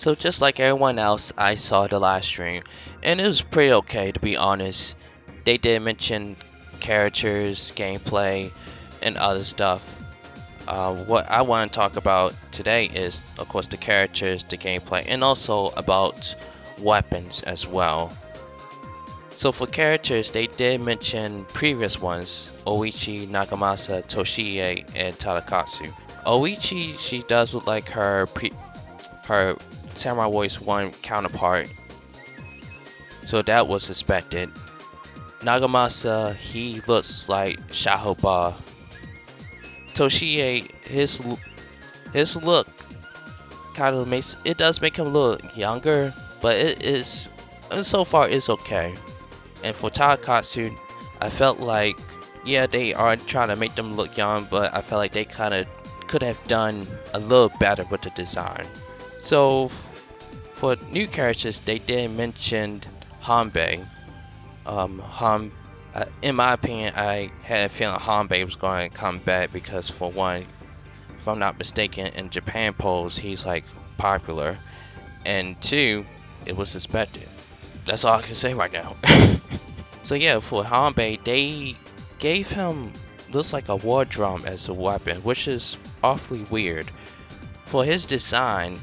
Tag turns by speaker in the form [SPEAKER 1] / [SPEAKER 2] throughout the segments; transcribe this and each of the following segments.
[SPEAKER 1] So just like everyone else, I saw the live stream, and it was pretty okay to be honest. They did mention characters, gameplay, and other stuff. What I want to talk about today is, of course, the characters, the gameplay, and also about weapons as well. So for characters, they did mention previous ones: Oichi, Nakamasa, Toshie, and Tadakatsu. Oichi, she does look like her Samurai Voice 1 counterpart, so that was expected. Nagamasa, he looks like Shahoba. Toshie, his look kind of does make him look younger, but so far it's okay. And for Takatsu, I felt like, yeah, they are trying to make them look young, but I felt like they kind of could have done a little better with the design. So for new characters, they did mention Hanbe. In my opinion, I had a feeling Hanbe was going to come back because, for one, if I'm not mistaken, in Japan polls, he's like popular, and two, it was expected. That's all I can say right now. So yeah, for Hanbe, they gave him looks like a war drum as a weapon, which is awfully weird. For his design,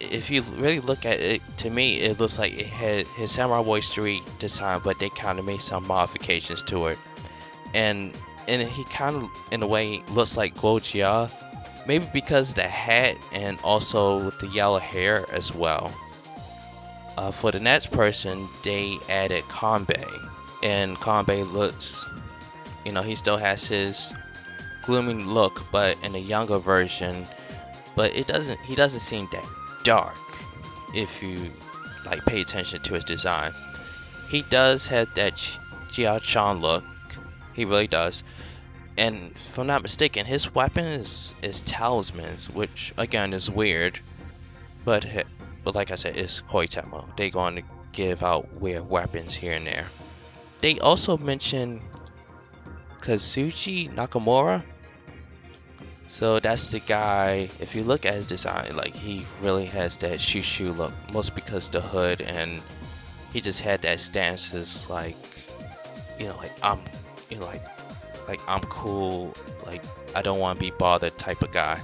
[SPEAKER 1] if you really look at it, to me, it looks like it had his Samurai Voice 3 design, but they kind of made some modifications to it. And he kind of, in a way, looks like Gojia, maybe because of the hat and also with the yellow hair as well. For the next person, they added Kanbe, and Kanbe looks, he still has his gloomy look, but in a younger version. But he doesn't seem that dark if you like pay attention to his design. He does have that Jia-chan look, he really does. And if I'm not mistaken, his weapon is talismans, which again is weird, but like I said, it's Koei Tecmo. They're going to give out weird weapons here and there. They also mentioned Kazuchi Nakamura. So that's the guy, if you look at his design, like he really has that shushu look, mostly because the hood, and he just had that stance as like, like I'm, like I'm cool, like I don't want to be bothered type of guy.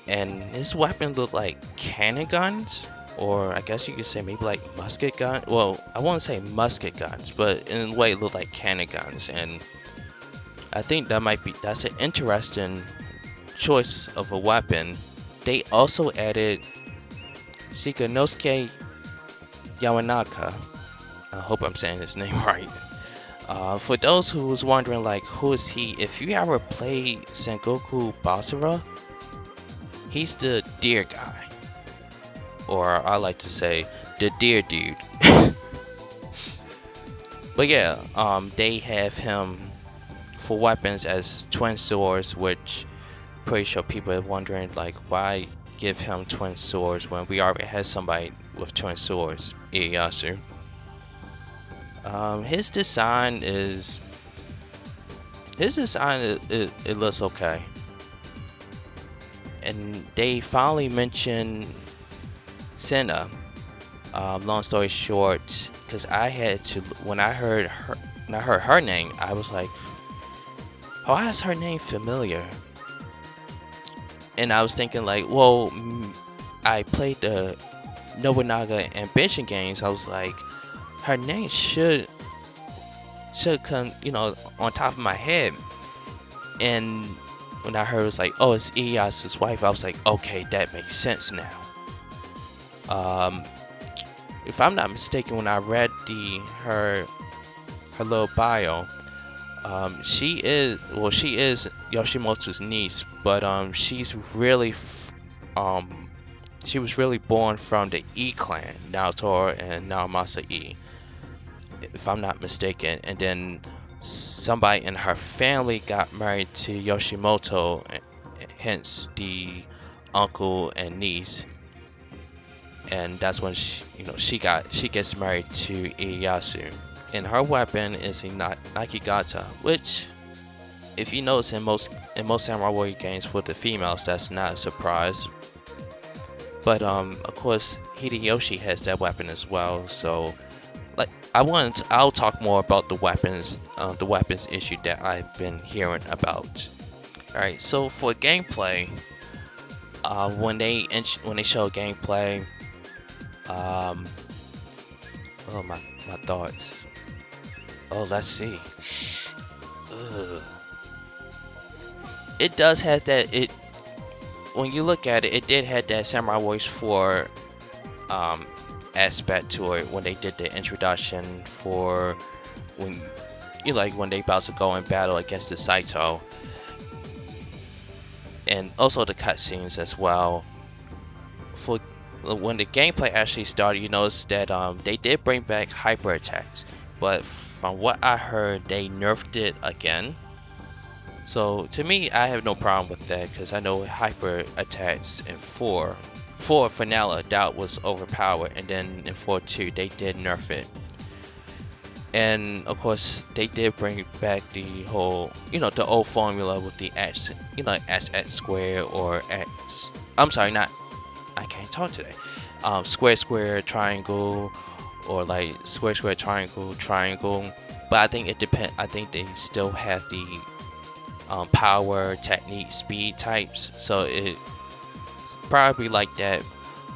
[SPEAKER 1] And his weapon looked like cannon guns, or I guess you could say maybe like musket gun. Well, I won't say musket guns, but in a way it looked like cannon guns, and I think that's an interesting choice of a weapon. They also added Shikanosuke Yamanaka. I hope I'm saying his name right. For those who was wondering, like, who is he? If you ever played Sengoku Basara, he's the deer guy, or I like to say the deer dude. But yeah, they have him for weapons as twin swords, which pretty sure people are wondering, like, why give him twin swords when we already had somebody with twin swords, Ieyasu. His design it looks okay. And they finally mentioned Sena. Long story short, because I had to, when I heard her name, I was like, why is her name familiar? And I was thinking like, well, I played the Nobunaga Ambition games. I was like, her name should come, on top of my head. And when I heard it was like, oh, it's Ieyasu's wife, I was like, okay, that makes sense now. If I'm not mistaken, when I read her little bio, she is Yoshimoto's niece, but she was really born from the E clan, Naotora and Naomasa E, if I'm not mistaken. And then somebody in her family got married to Yoshimoto, hence the uncle and niece. And that's when she gets married to Ieyasu. And her weapon is a Nakigata, which, if you notice in most Samurai Warrior games for the females, that's not a surprise. But of course Hideyoshi has that weapon as well. So like I'll talk more about the weapons issue that I've been hearing about. All right, so for gameplay, when they show gameplay, oh my thoughts. Oh, let's see. Ugh. It does have that. It when you look at it, it did have that Samurai Warriors 4 aspect to it when they did the introduction for when when they about to go in battle against the Saito, and also the cutscenes as well. For when the gameplay actually started, you notice that they did bring back hyper attacks, but from what I heard, they nerfed it again. So to me, I have no problem with that because I know hyper attacks in 4 Finale that was overpowered, and then in 4.2 they did nerf it. And of course they did bring back the whole, the old formula with the x, x squared or x. I'm sorry, not. I can't talk today. Square square triangle, or like square square triangle triangle. But I think it depends. I think they still have the power, technique, speed types, so it probably like that.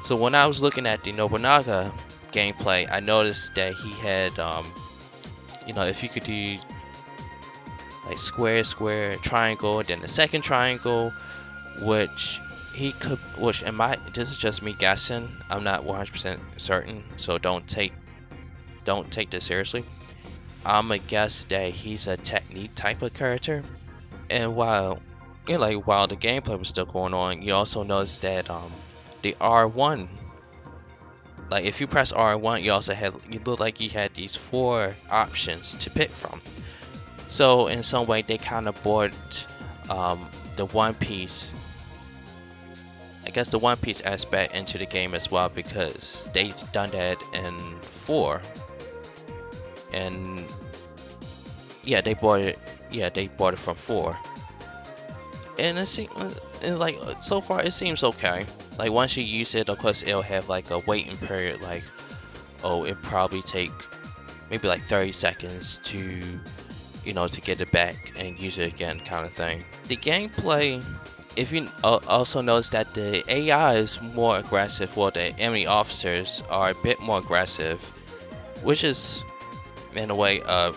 [SPEAKER 1] So when I was looking at the Nobunaga gameplay, I noticed that he had if you could do like square square triangle, then the second triangle, which this is just me guessing, I'm not 100% certain, so don't take this seriously. I'm gonna guess that he's a technique type of character. And while the gameplay was still going on, you also notice that the R1, like if you press R1, you look like you had these 4 options to pick from. So in some way they kind of brought the One Piece, I guess the One Piece aspect into the game as well, because they've done that in 4. And yeah, they bought it from 4. And it seems like so far it seems okay. Like once you use it, of course it'll have like a waiting period, like it probably take maybe like 30 seconds to to get it back and use it again, kind of thing. The gameplay, if you also notice that the AI is more aggressive, well, the enemy officers are a bit more aggressive, which is in a way a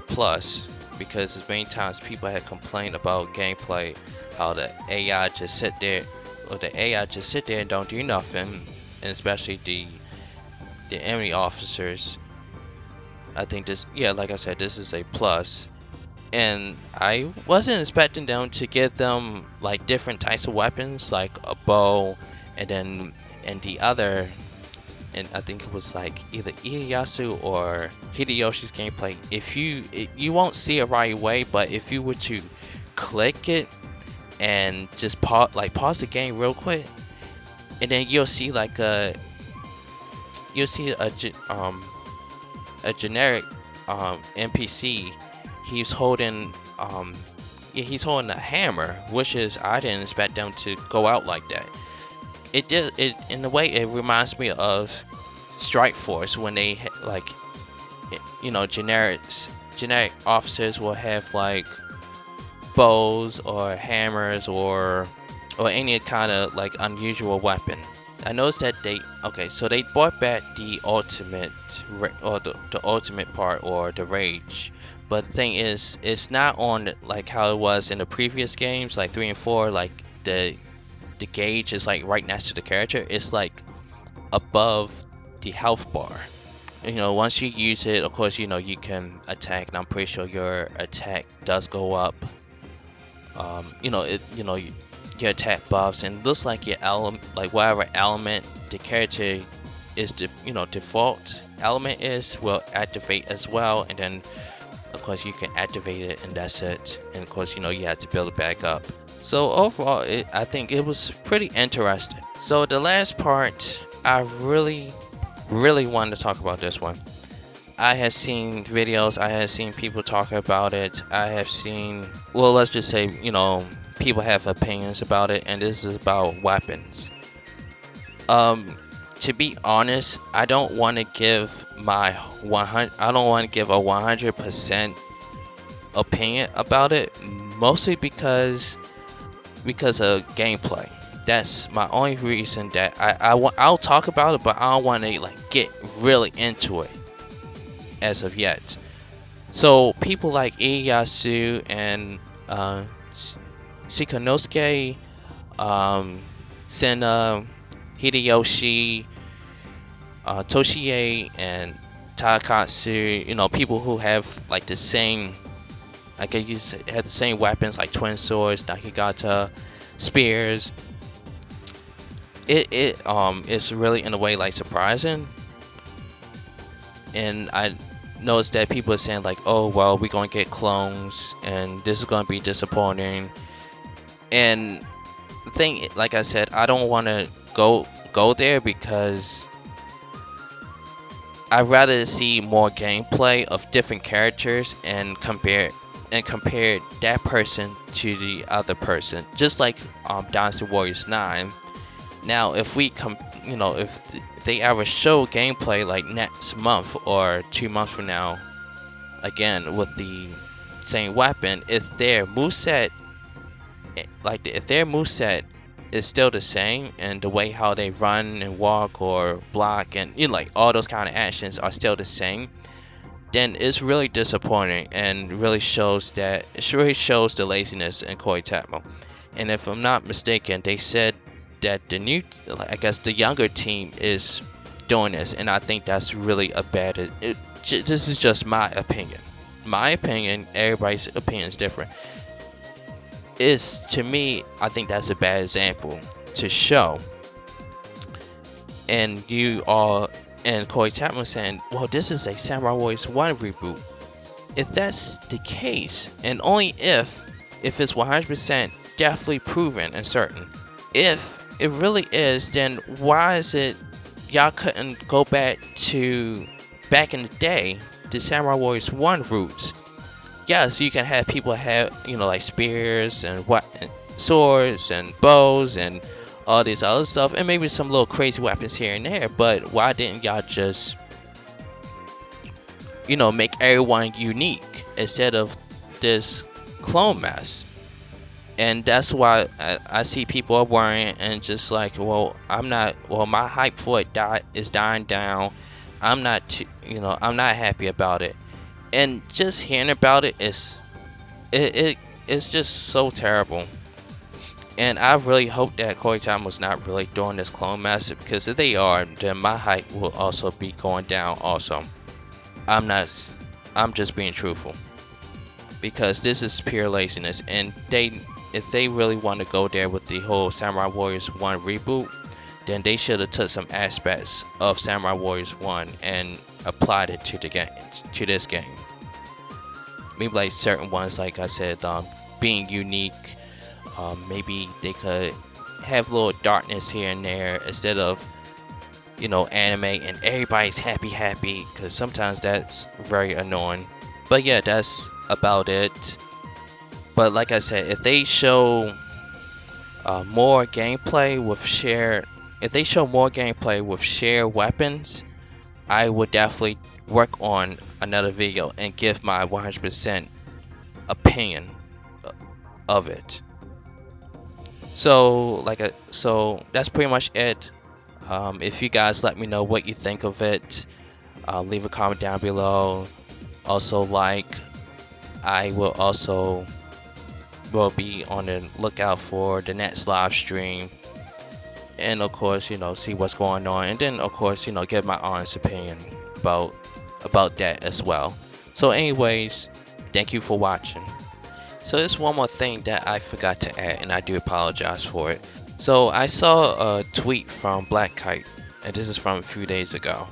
[SPEAKER 1] plus, because as many times people had complained about gameplay, how the AI just sit there and don't do nothing, and especially the enemy officers. I think this, like I said, this is a plus. And I wasn't expecting them to give them like different types of weapons, like a bow, and the other, and I think it was like either Ieyasu or Hideyoshi's gameplay. If you won't see it right away, but if you were to click it and just pause the game real quick, and then you'll see a generic NPC. He's holding a hammer, which is, I didn't expect them to go out like that. It in a way it reminds me of Strike Force, when they generic officers will have like bows or hammers or any kind of like unusual weapon. I noticed that they brought back the ultimate or the ultimate part, or the rage. But the thing is, it's not on like how it was in the previous games, like 3 and 4. Like the gauge is like right next to the character. It's like above the health bar. Once you use it, of course, you can attack, and I'm pretty sure your attack does go up. Your attack buffs, and it looks like your element, like whatever element the character is, default element is, will activate as well. And then of course you can activate it, and that's it. And of course you have to build it back up. So overall, I think it was pretty interesting. So the last part, I really wanted to talk about this one. I have seen videos, I have seen people talk about it, I have seen, well, let's just say, people have opinions about it, and this is about weapons. To be honest, I don't want to give my 100. I don't want to give a 100% opinion about it, mostly because of gameplay. That's my only reason that I'll talk about it, but I don't want to like get really into it as of yet. So people like Ieyasu and Shikanosuke, Sena, Hideyoshi, Toshie, and Takatsu, you know, people who have like the same, I guess, have the same weapons like twin swords, Nakigata, spears. It's really in a way like surprising, and I noticed that people are saying like, oh well, we're gonna get clones, and this is gonna be disappointing. And the thing, like I said, I don't want to go there because I'd rather see more gameplay of different characters and compare that person to the other person, just like Dynasty Warriors 9. Now, if we if they ever show gameplay like next month or 2 months from now, again with the same weapon, if their moveset is still the same and the way how they run and walk or block and like all those kind of actions are still the same, then it's really disappointing and really shows the laziness in Koei Tecmo. And if I'm not mistaken, they said that the younger team is doing this, and I think that's really a bad. This is just my opinion. My opinion. Everybody's opinion is different. To me, I think that's a bad example to show. And you all and Koei Tecmo saying, well, this is a Samurai Warriors 1 reboot. If that's the case, and only if it's 100% definitely proven and certain, if it really is, then why is it y'all couldn't go back in the day to Samurai Warriors 1 roots? Yes, you can have people have, like spears and swords and bows and all this other stuff, and maybe some little crazy weapons here and there, but why didn't y'all just make everyone unique instead of this clone mess? And that's why I see people are worrying and just like, well, my hype for it is dying down. I'm not happy about it. And just hearing about it it's just so terrible. And I really hope that Koei Tecmo was not really doing this clone mess, because if they are, then my hype will also be going down also. I'm just being truthful, because this is pure laziness, and if they really want to go there with the whole Samurai Warriors 1 reboot, then they should have took some aspects of Samurai Warriors 1 and applied it to this game. Maybe like certain ones, like I said, being unique. Maybe they could have a little darkness here and there instead of anime and everybody's happy, because sometimes that's very annoying. But yeah, that's about it. But like I said, if they show more gameplay with shared weapons, I would definitely work on another video and give my 100% opinion of it. So that's pretty much it. If you guys let me know what you think of it, leave a comment down below. Also, I will be on the lookout for the next live stream, and of course, see what's going on, and then of course, give my honest opinion about that as well. So anyways, thank you for watching. So there's one more thing that I forgot to add, and I do apologize for it. So I saw a tweet from Black Kite, and this is from a few days ago.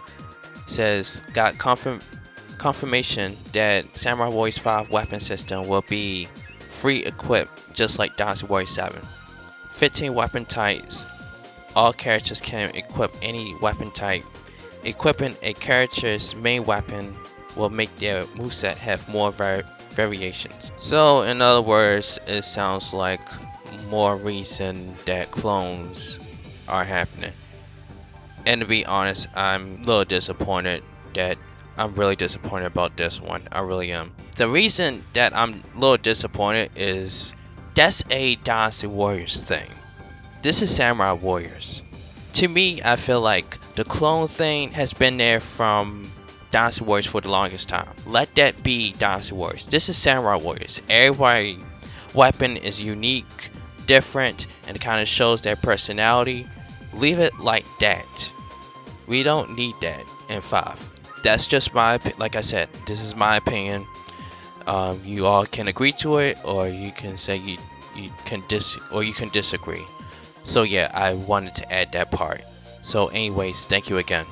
[SPEAKER 1] It says, got confirmation that Samurai Warriors 5 weapon system will be free equipped, just like Dynasty Warriors 7. 15 weapon types. All characters can equip any weapon type. Equipping a character's main weapon will make their moveset have more variations. So in other words, it sounds like more reason that clones are happening. And to be honest, I'm a little disappointed that I'm really disappointed about this one. I really am. The reason that I'm a little disappointed is that's a Dynasty Warriors thing. This is Samurai Warriors. To me, I feel like the clone thing has been there from Dynasty Warriors for the longest time. Let that be Dynasty Warriors. This is Samurai Warriors. Every weapon is unique, different, and it kind of shows their personality. Leave it like that. We don't need that in 5. That's just my like I said, this is my opinion. You all can agree to it, or you can say you can disagree. So yeah, I wanted to add that part. So anyways, thank you again.